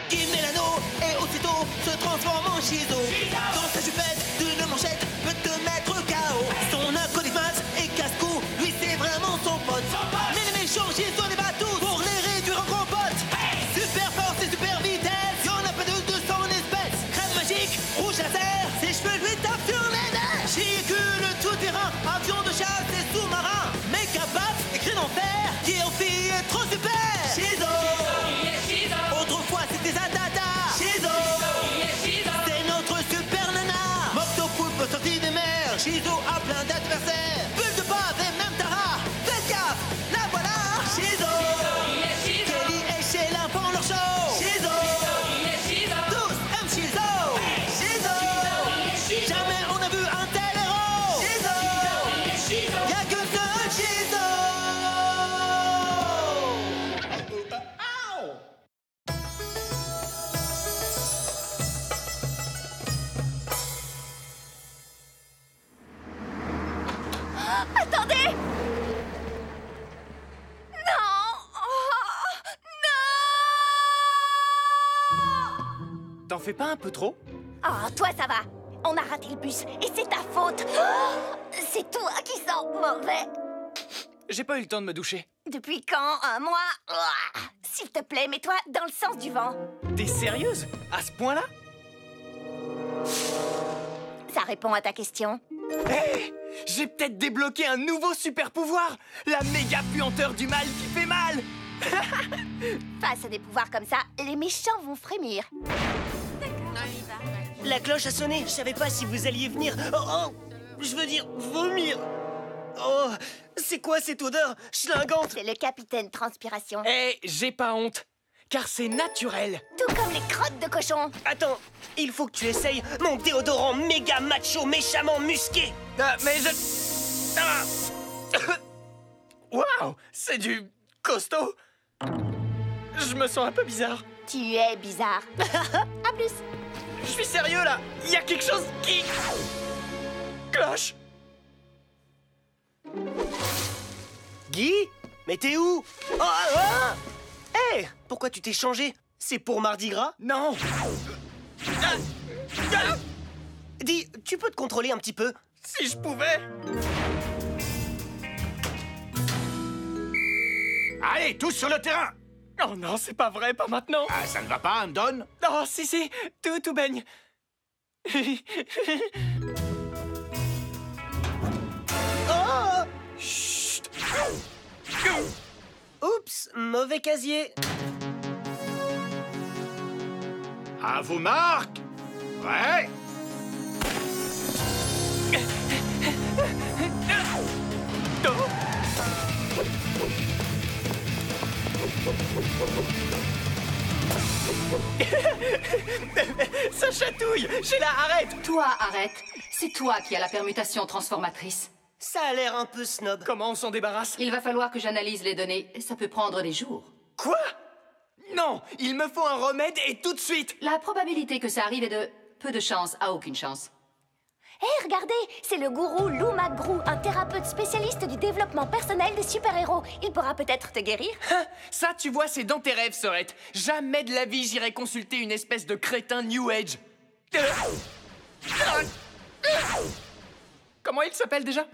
Qui met l'anneau et aussitôt se transforme en Shizo. Dans sa jupette d'une manchette peut te mettre KO. Son acolyte et casse-cou, lui c'est vraiment son pote. Mais les méchants Shizo les bat tous pour les réduire en gros potes. Super force et super vitesse, y'en a pas de son espèce. Crème magique, rouge laser, ses cheveux lui tapent sur les nerfs. Véhicule tout-terrain, avion de chasse et sous-marin. Méga batte et cri d'enfer, qui en fille est trop super. Shizo. Autrefois c'était Zatata. Shizo. C'est notre super nana. Moctopoulpe sorti des mers. Shizo a plein d'adversaires. Bulle de bave et même Tara. Faites gaffe, la voilà. Shizo. Kelly et Sheila font leur show. Shizo. Tous aiment Shizo. Shizo. Jamais on a vu un tel héros. Shizo. Y'a que seul Shizo. Attendez! Non! Oh, non! T'en fais pas un peu trop? Oh, toi, ça va. On a raté le bus et c'est ta faute. Oh, c'est toi qui sens mauvais. J'ai pas eu le temps de me doucher. Depuis quand? Un mois? Oh, s'il te plaît, mets-toi dans le sens du vent. T'es sérieuse? À ce point-là? Ça répond à ta question. Hé! J'ai peut-être débloqué un nouveau super pouvoir! La méga puanteur du mal qui fait mal! Face à des pouvoirs comme ça, les méchants vont frémir. La cloche a sonné, je savais pas si vous alliez venir. Oh, je veux dire, vomir. Oh, c'est quoi cette odeur schlingante? C'est le capitaine Transpiration. Hé, j'ai pas honte, car c'est naturel! Tout comme les crottes de cochon. Attends, il faut que tu essayes mon déodorant méga macho méchamment musqué. Ah, mais je... Ah. Waouh! C'est du costaud! Je me sens un peu bizarre. Tu es bizarre. À plus. Je suis sérieux, là! Il y a quelque chose qui... cloche! Guy, mais t'es où? Oh, ah. Hé, pourquoi tu t'es changé? C'est pour Mardi Gras? Non! Ah. Ah. Dis, tu peux te contrôler un petit peu? Si je pouvais! Allez, tous sur le terrain! Oh non, c'est pas vrai, pas maintenant! Ah, ça ne va pas, Hamdon? Oh, si, tout baigne! Oh! Chut! Oups, mauvais casier. À vos marques! Ouais! Oh. Ça chatouille! Sheila, arrête! Toi, arrête. C'est toi qui as la permutation transformatrice. Ça a l'air un peu snob. Comment on s'en débarrasse? Il va falloir que j'analyse les données. Ça peut prendre des jours. Quoi? Non! Il me faut un remède et tout de suite! La probabilité que ça arrive est de peu de chance à aucune chance. Hé, regardez, c'est le gourou Lou McGrew, un thérapeute spécialiste du développement personnel des super-héros. Il pourra peut-être te guérir. Hein, ça, tu vois, c'est dans tes rêves, Sorette. Jamais de la vie, j'irai consulter une espèce de crétin New Age. Comment il s'appelle déjà?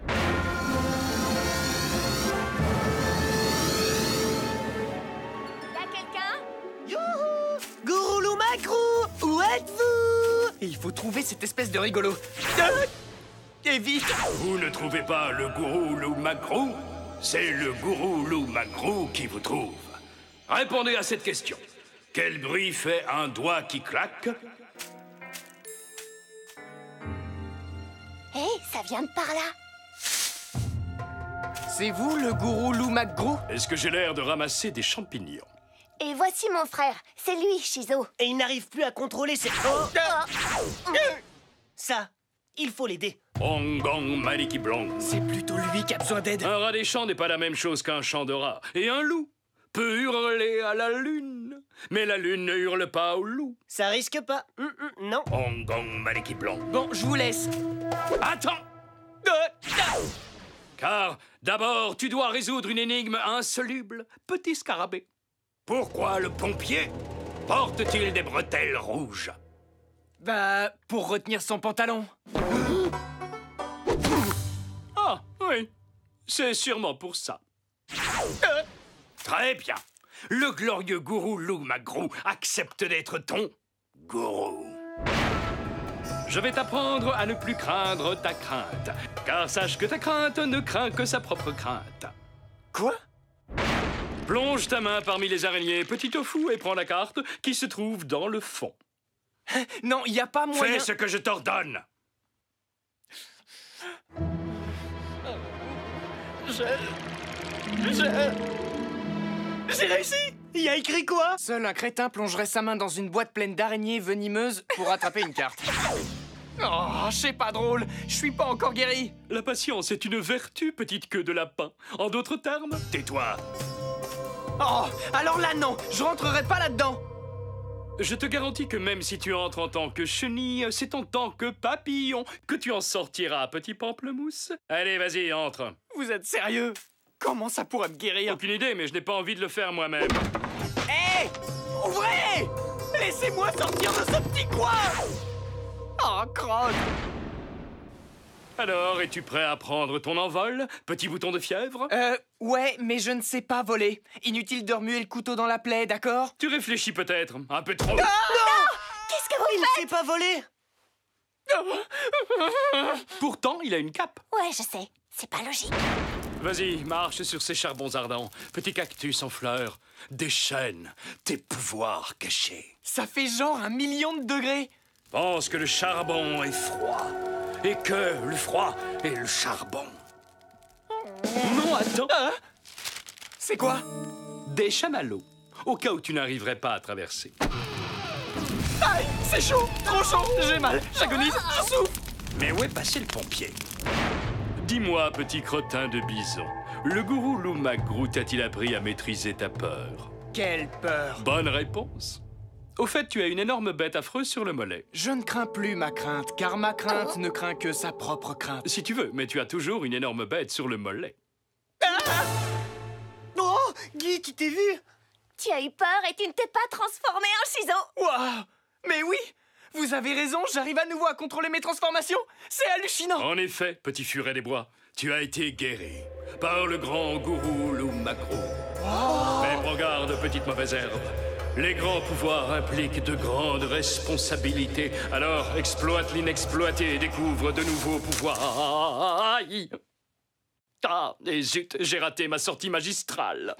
Y'a quelqu'un? Youhou! Gourou Lou Macrou, où êtes-vous? Il faut trouver cette espèce de rigolo. Et vite! Vous ne trouvez pas le gourou Lou Macrou? C'est le gourou Lou Macrou qui vous trouve. Répondez à cette question. Quel bruit fait un doigt qui claque? Hé, ça vient de par là. C'est vous, le gourou Lou McGrew? Est-ce que j'ai l'air de ramasser des champignons? Et voici mon frère. C'est lui, Shizo. Et il n'arrive plus à contrôler ses... Oh! Ça, il faut l'aider. Ong Gong Maliki Blanc. C'est plutôt lui qui a besoin d'aide. Un rat des champs n'est pas la même chose qu'un chant de rat. Et un loup peut hurler à la lune, mais la lune ne hurle pas au loup. Ça risque pas. Non. Ong Gong Maliki Blanc. Bon, je vous laisse. Attends! Car d'abord, tu dois résoudre une énigme insoluble, petit scarabée. Pourquoi le pompier porte-t-il des bretelles rouges? Bah, pour retenir son pantalon. Ah, oui. C'est sûrement pour ça. Très bien. Le glorieux gourou Lou McGrew accepte d'être ton gourou. Je vais t'apprendre à ne plus craindre ta crainte. Car sache que ta crainte ne craint que sa propre crainte. Quoi? Plonge ta main parmi les araignées, petit tofu, et prends la carte qui se trouve dans le fond. Non, y a pas moyen... Fais ce que je t'ordonne. J'ai réussi! Il y a écrit quoi? Seul un crétin plongerait sa main dans une boîte pleine d'araignées venimeuses pour attraper une carte. Oh, c'est pas drôle. Je suis pas encore guéri. La patience est une vertu, petite queue de lapin. En d'autres termes, tais-toi. Oh, alors là, non. Je rentrerai pas là-dedans. Je te garantis que même si tu entres en tant que chenille, c'est en tant que papillon que tu en sortiras, petit pamplemousse. Allez, vas-y, entre. Vous êtes sérieux? Comment ça pourrait me guérir? Aucune idée, mais je n'ai pas envie de le faire moi-même. Hé! Ouvrez! Laissez-moi sortir de ce petit coin! Oh, crotte! Alors, es-tu prêt à prendre ton envol, petit bouton de fièvre? Ouais, mais je ne sais pas voler. Inutile de remuer le couteau dans la plaie, d'accord? Tu réfléchis peut-être, un peu trop. Qu'est-ce que vous Il faites? ne sait pas voler! Pourtant, il a une cape. Ouais, je sais. C'est pas logique. Vas-y, marche sur ces charbons ardents. Petit cactus en fleurs, déchaîne tes pouvoirs cachés. Ça fait genre 1 million de degrés. Pense que le charbon est froid et que le froid est le charbon. Non, attends. C'est quoi? Des chamallows, au cas où tu n'arriverais pas à traverser. Aïe, c'est chaud, trop chaud. J'ai mal, j'agonise, je souffre. Mais où est passé le pompier? Dis-moi, petit crottin de bison, le gourou Lou McGrew t'a-t-il appris à maîtriser ta peur? Quelle peur. Bonne réponse. Au fait, tu as une énorme bête affreuse sur le mollet. Je ne crains plus ma crainte, car ma crainte ne craint que sa propre crainte. Si tu veux, mais tu as toujours une énorme bête sur le mollet. Oh! Guy, tu t'es vu? Tu as eu peur et tu ne t'es pas transformé en ciseau. Waouh! Mais oui! Vous avez raison, j'arrive à nouveau à contrôler mes transformations. C'est hallucinant. En effet, petit furet des bois, tu as été guéri par le grand gourou Lou McGrew. Mais prends garde, petite mauvaise herbe. Les grands pouvoirs impliquent de grandes responsabilités. Alors exploite l'inexploité et découvre de nouveaux pouvoirs. Aïe! Ah, et zut, j'ai raté ma sortie magistrale.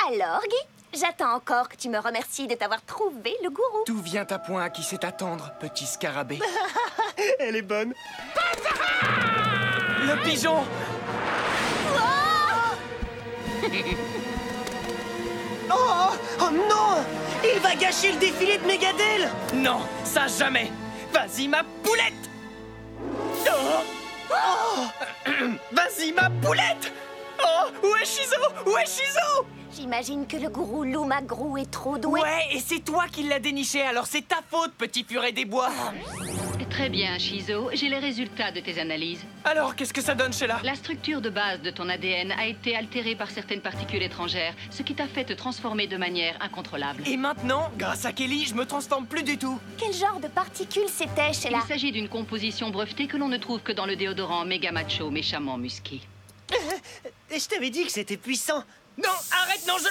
Alors, Guy, j'attends encore que tu me remercies de t'avoir trouvé le gourou. Tout vient à point à qui sait attendre, petit scarabée. Elle est bonne. Le pigeon! Oh! Oh non! Il va gâcher le défilé de Megadel! Non, ça jamais! Vas-y, ma poulette! Oh! Oh! Vas-y, ma poulette! Oh! Où est Shizo? Où est Shizo? J'imagine que le gourou Lou McGrew est trop doué. Ouais, et c'est toi qui l'as déniché, alors c'est ta faute, petit furet des bois! Très bien, Shizo. J'ai les résultats de tes analyses. Alors, qu'est-ce que ça donne, Sheila? La structure de base de ton ADN a été altérée par certaines particules étrangères, ce qui t'a fait te transformer de manière incontrôlable. Et maintenant, grâce à Kelly, je me transforme plus du tout. Quel genre de particules c'était, Sheila? Il s'agit d'une composition brevetée que l'on ne trouve que dans le déodorant Méga Macho méchamment musqué. Et je t'avais dit que c'était puissant. Non, arrête, non, je...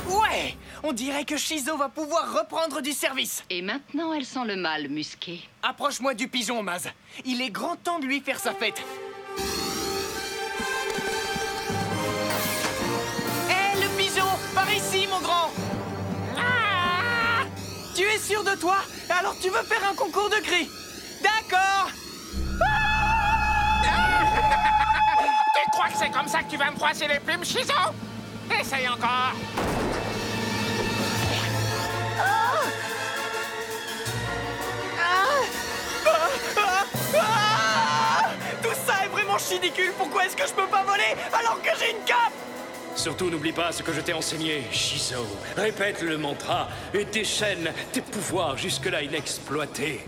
Ouais! On dirait que Shizo va pouvoir reprendre du service. Et maintenant, elle sent le mal musqué. Approche-moi du pigeon, Maz. Il est grand temps de lui faire sa fête. Hé, le pigeon! Par ici, mon grand! Ah! Tu es sûr de toi? Alors tu veux faire un concours de cris? D'accord! Tu crois que c'est comme ça que tu vas me froisser les plumes, Shizo? Essaye encore! Tout ça est vraiment ridicule. Pourquoi est-ce que je peux pas voler alors que j'ai une cape? Surtout, n'oublie pas ce que je t'ai enseigné, Shizo. Répète le mantra et déchaîne tes pouvoirs jusque-là inexploités.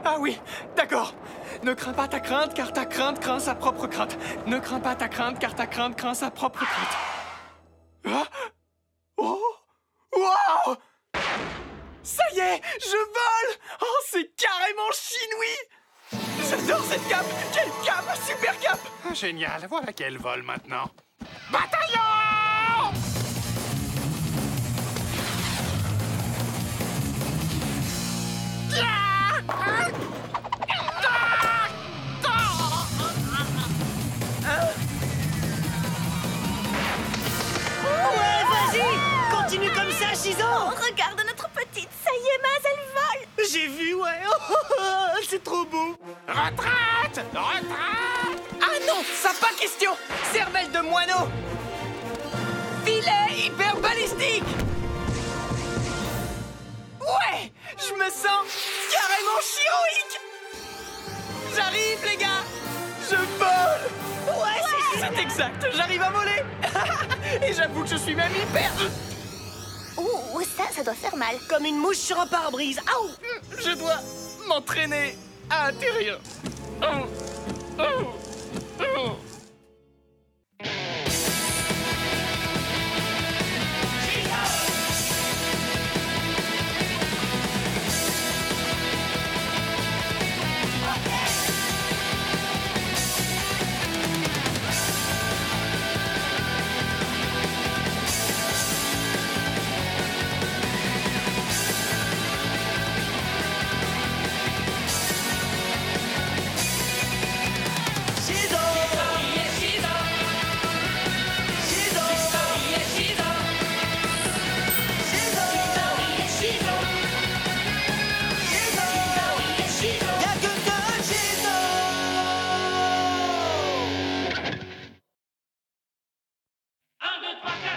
Ah oui, d'accord. Ne crains pas ta crainte, car ta crainte craint sa propre crainte. Ne crains pas ta crainte, car ta crainte craint sa propre crainte. Ah. Oh! Wow! Ça y est, je vole! Oh, c'est carrément chinois! J'adore cette cape! Quelle cape! Super cape! Génial, voilà qu'elle vole maintenant. Bataillon! Ouais, vas-y! Continue comme ça, Shizo! Oh, regarde notre petite, ça y est, Maz, elle vole. J'ai vu, ouais! C'est trop beau! Retraite! Retraite! Ah non, ça pas question! Cervelle de moineau! Filet hyper balistique! Ouais! Je me sens carrément chiroïque! J'arrive, les gars! Je vole! Ouais, c'est exact! J'arrive à voler! Et j'avoue que je suis même hyper... Ouh, ça doit faire mal. Comme une mouche sur un pare-brise! Aouh! Je dois m'entraîner à atterrir. Oh. Oh. Oh.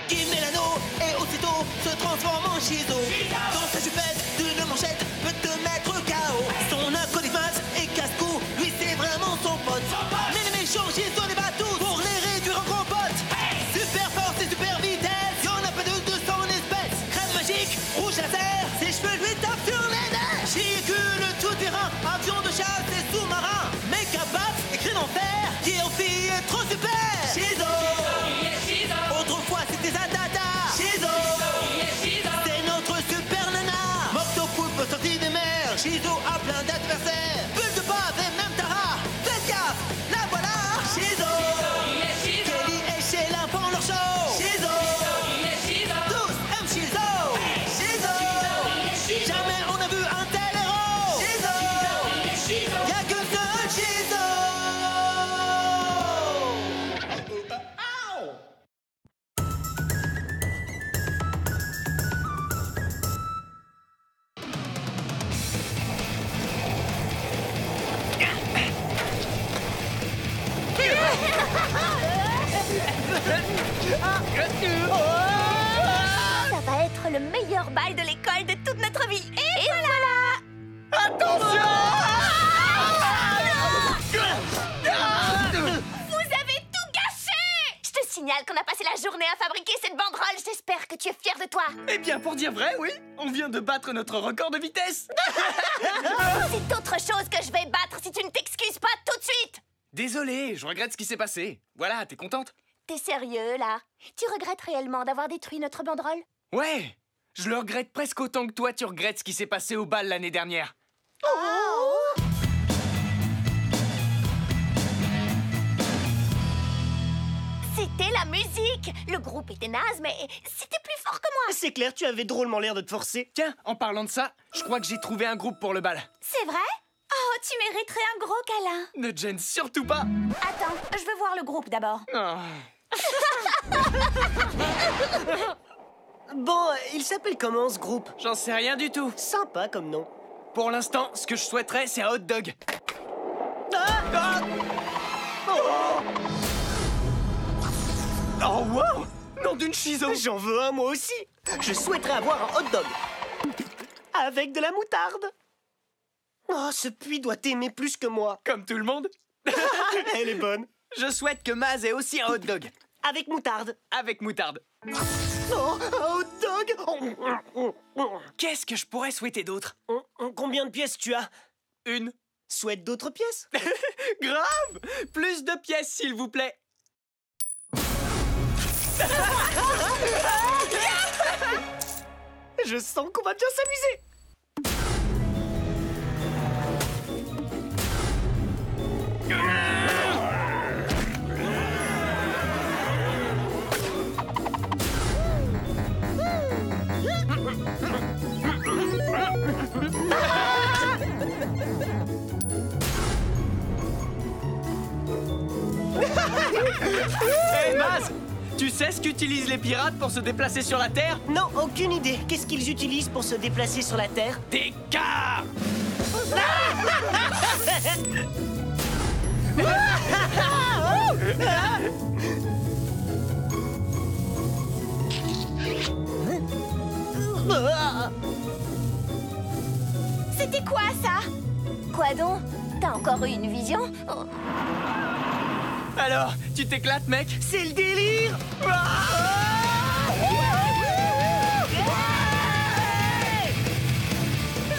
Qui met l'anneau et aussitôt se transforme en Shizo. Dans sa jupette d'une manchette peut te mettre KO. Son acolyte et casse-cou, lui c'est vraiment son pote. Mais les méchants Shizo les bat tous pour les réduire en gros potes. Super force et super vitesse, y'en a pas de son espèce. Crème magique, rouge laser, ses cheveux lui tapent sur les nerfs. Véhicule tout-terrain, avion de chasse et sous-marin. Méca bat et cri d'enfer, qui aussi est trop super. Shizo. Autrefois c'était Zatata. Shizo. C'est notre super nana. Moctopoulpe sorti des mers. Shizo a plein d'adversaires. Bulle de bave et même Tara. Faites gaffe, la voilà. Shizo. Kelly et Sheila font leur show. Shizo. Tous aiment Shizo. Shizo. Jamais on a vu un tel héros. Shizo. Y'a que seul Shizo. Ça va être le meilleur bal de l'école de toute notre vie. Et voilà. Attention! Vous avez tout gâché. Je te signale qu'on a passé la journée à fabriquer cette banderole. J'espère que tu es fier de toi. Eh bien, pour dire vrai, oui, on vient de battre notre record de vitesse. C'est autre chose que je vais battre si tu ne t'excuses pas tout de suite. Désolé, je regrette ce qui s'est passé. Voilà, t'es contente? T'es sérieux, là? Tu regrettes réellement d'avoir détruit notre banderole? Ouais, je le regrette presque autant que toi tu regrettes ce qui s'est passé au bal l'année dernière. Oh! C'était la musique. Le groupe était naze, mais c'était plus fort que moi. C'est clair, tu avais drôlement l'air de te forcer. Tiens, en parlant de ça, je crois que j'ai trouvé un groupe pour le bal. C'est vrai? Oh, tu mériterais un gros câlin. Ne te gêne surtout pas. Attends, je veux voir le groupe d'abord. Oh. Bon, il s'appelle comment ce groupe? J'en sais rien du tout. Sympa comme nom. Pour l'instant, ce que je souhaiterais, c'est un hot dog. Ah! Oh, wow! Nom d'une Shizo! J'en veux un moi aussi. Je souhaiterais avoir un hot dog. Avec de la moutarde. Oh, ce puits doit t'aimer plus que moi. Comme tout le monde. Elle est bonne. Je souhaite que Maz ait aussi un hot dog. Avec moutarde. Avec moutarde. Oh, un hot dog. Qu'est-ce que je pourrais souhaiter d'autre? Combien de pièces tu as? Une. Souhaite d'autres pièces? Grave! Plus de pièces, s'il vous plaît. Je sens qu'on va bien s'amuser. Hey, Maz! Tu sais ce qu'utilisent les pirates pour se déplacer sur la Terre? Non, aucune idée. Qu'est-ce qu'ils utilisent pour se déplacer sur la Terre? Des cars! C'était quoi ça? Quoi donc? T'as encore eu une vision? Oh. Alors, tu t'éclates, mec? C'est le délire!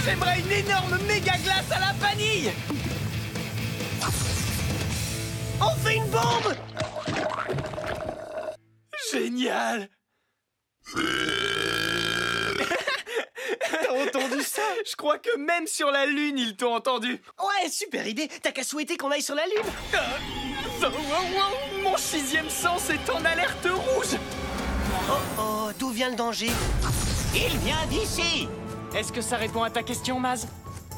J'aimerais une énorme méga glace à la vanille! On fait une bombe! Génial! T'as entendu ça? Je crois que même sur la Lune, ils t'ont entendu. Ouais, super idée. T'as qu'à souhaiter qu'on aille sur la Lune. Mon 6e sens est en alerte rouge. Oh, d'où vient le danger? Il vient d'ici. Est-ce que ça répond à ta question, Maz?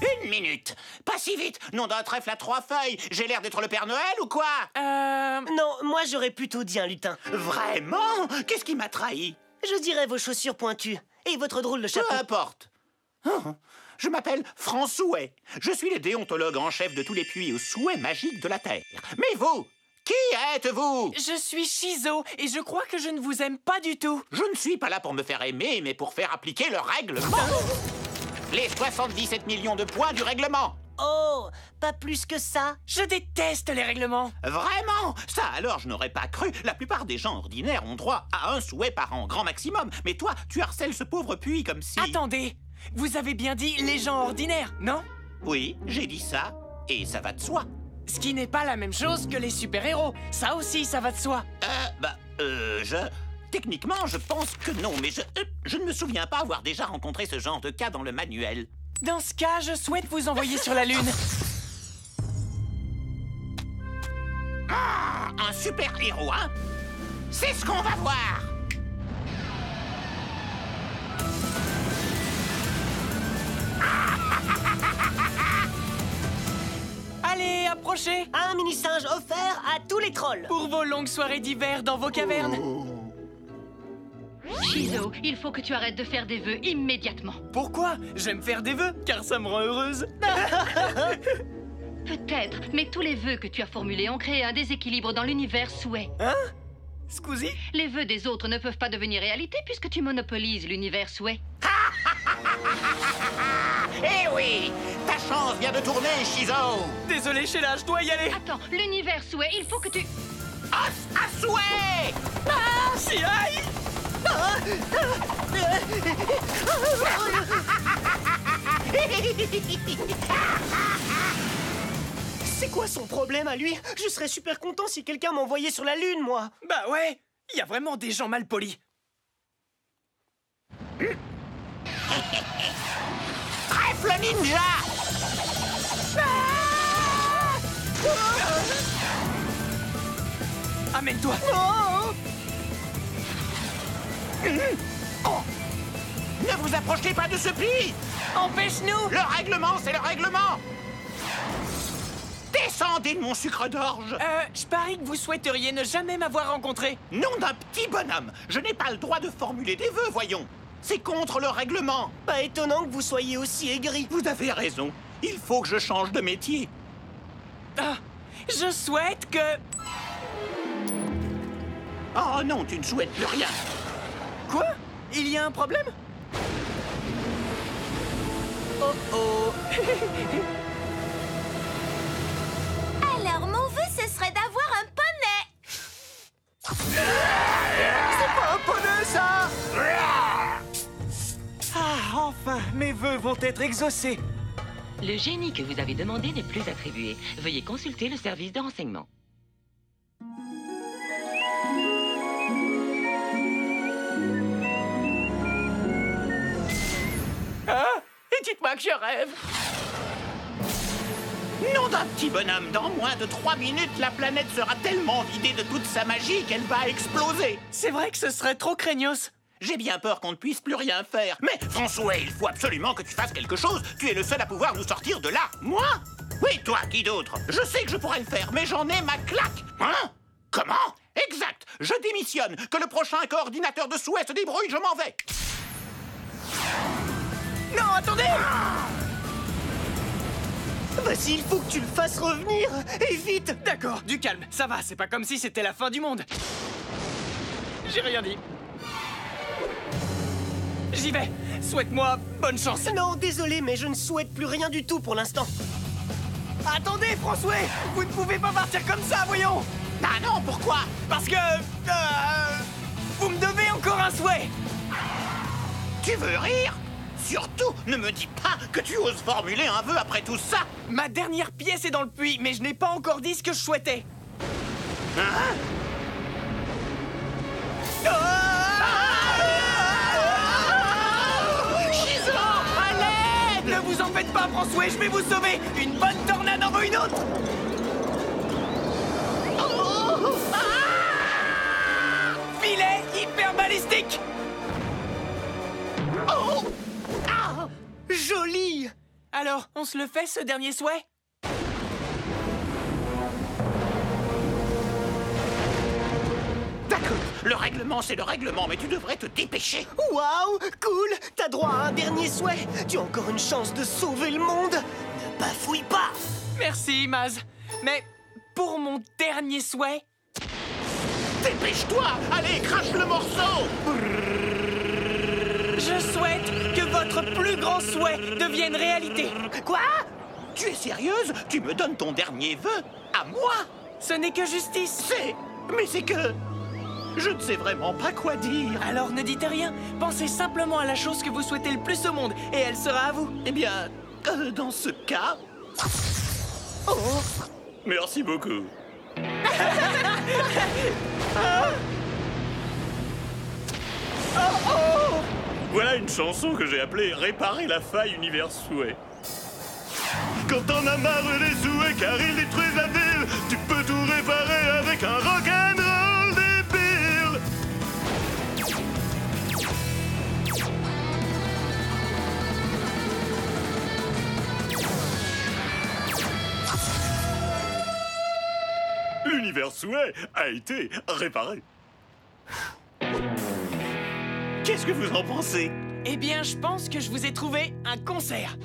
Une minute. Pas si vite. Nom d'un trèfle à 3 feuilles. J'ai l'air d'être le Père Noël ou quoi? Non, moi j'aurais plutôt dit un lutin. Vraiment? Qu'est-ce qui m'a trahi? Je dirais vos chaussures pointues et votre drôle de chapeau. Peu importe. Oh, je m'appelle François. Je suis le déontologue en chef de tous les puits aux souhaits magiques de la Terre. Mais vous, qui êtes-vous? Je suis Shizo et je crois que je ne vous aime pas du tout. Je ne suis pas là pour me faire aimer, mais pour faire appliquer le règlement. Les 77 millions de points du règlement. Oh, pas plus que ça. Je déteste les règlements. Vraiment? Ça alors, je n'aurais pas cru. La plupart des gens ordinaires ont droit à un souhait par an, grand maximum. Mais toi, tu harcèles ce pauvre puits comme si... Attendez, vous avez bien dit les gens ordinaires, non? Oui, j'ai dit ça, et ça va de soi. Ce qui n'est pas la même chose que les super-héros. Ça aussi, ça va de soi. Techniquement, je pense que non, mais je ne me souviens pas avoir déjà rencontré ce genre de cas dans le manuel. Dans ce cas, je souhaite vous envoyer sur la Lune. Ah, un super-héros, hein? C'est ce qu'on va voir! Allez, approchez! Un mini-singe offert à tous les trolls. Pour vos longues soirées d'hiver dans vos cavernes. Shizo, il faut que tu arrêtes de faire des vœux immédiatement. Pourquoi? J'aime faire des vœux, car ça me rend heureuse. Peut-être, mais tous les vœux que tu as formulés ont créé un déséquilibre dans l'univers souhait. Hein? Scusi? Les vœux des autres ne peuvent pas devenir réalité puisque tu monopolises l'univers souhait. Eh oui! Ta chance vient de tourner, Shizo! Désolé, Sheila, je dois y aller. Attends, l'univers souhait, il faut que tu... Os à souhait! Si aïe! C'est quoi son problème à lui? Je serais super content si quelqu'un m'envoyait sur la Lune, moi. Bah ouais, il y a vraiment des gens mal polis. Trèfle ninja! Amène-toi. Oh! Ne vous approchez pas de ce puits! Empêche-nous! Le règlement, c'est le règlement! Descendez de mon sucre d'orge! Je parie que vous souhaiteriez ne jamais m'avoir rencontré. Nom d'un petit bonhomme! Je n'ai pas le droit de formuler des vœux, voyons! C'est contre le règlement! Pas étonnant que vous soyez aussi aigri. Vous avez raison. Il faut que je change de métier. Ah, je souhaite que... Oh non, tu ne souhaites plus rien. Quoi? Il y a un problème? Oh oh. Alors, mon vœu, ce serait d'avoir un poney. C'est pas un poney, ça! Ah, enfin, mes vœux vont être exaucés. Le génie que vous avez demandé n'est plus attribué. Veuillez consulter le service de renseignement. Ah! Et dites-moi que je rêve! Nom d'un petit bonhomme, dans moins de 3 minutes, la planète sera tellement vidée de toute sa magie qu'elle va exploser. C'est vrai que ce serait trop craignos. J'ai bien peur qu'on ne puisse plus rien faire. Mais François, il faut absolument que tu fasses quelque chose. Tu es le seul à pouvoir nous sortir de là. Moi? Oui, toi, qui d'autre? Je sais que je pourrais le faire, mais j'en ai ma claque. Hein? Comment? Exact. Je démissionne. Que le prochain coordinateur de souhait se débrouille, je m'en vais. Non, attendez! Vas-y, il faut que tu le fasses revenir. Et vite. D'accord, du calme, ça va, c'est pas comme si c'était la fin du monde. J'ai rien dit. J'y vais. Souhaite-moi bonne chance. Non, désolé, mais je ne souhaite plus rien du tout pour l'instant. Attendez, François! Vous ne pouvez pas partir comme ça, voyons! Ah non, pourquoi? Parce que... vous me devez encore un souhait! Tu veux rire? Surtout, ne me dis pas que tu oses formuler un vœu après tout ça. Ma dernière pièce est dans le puits, mais je n'ai pas encore dit ce que je souhaitais. Hein? Ne vous en faites pas, François, je vais vous sauver! Une bonne tornade en vaut une autre! Filet hyper balistique! Joli. Alors, on se le fait, ce dernier souhait? D'accord, le règlement c'est le règlement, mais tu devrais te dépêcher. Waouh, cool. T'as droit à un dernier souhait. Tu as encore une chance de sauver le monde. Ne bafouille pas. Merci, Maz. Mais pour mon dernier souhait... Dépêche-toi, allez, crache le morceau. Je souhaite que votre plus grand souhait devienne réalité. Quoi? Tu es sérieuse? Tu me donnes ton dernier vœu? À moi? Ce n'est que justice. Mais c'est que... je ne sais vraiment pas quoi dire. Alors ne dites rien. Pensez simplement à la chose que vous souhaitez le plus au monde, et elle sera à vous. Eh bien, dans ce cas... Oh. Merci beaucoup. Voilà une chanson que j'ai appelée Réparer la faille univers souhait. Quand t'en as marre des souhaits car ils détruisent la ville, tu peux tout réparer avec un rock'n'roll débile. L'univers souhait a été réparé. Qu'est-ce que vous en pensez? Eh bien, je pense que je vous ai trouvé un concert.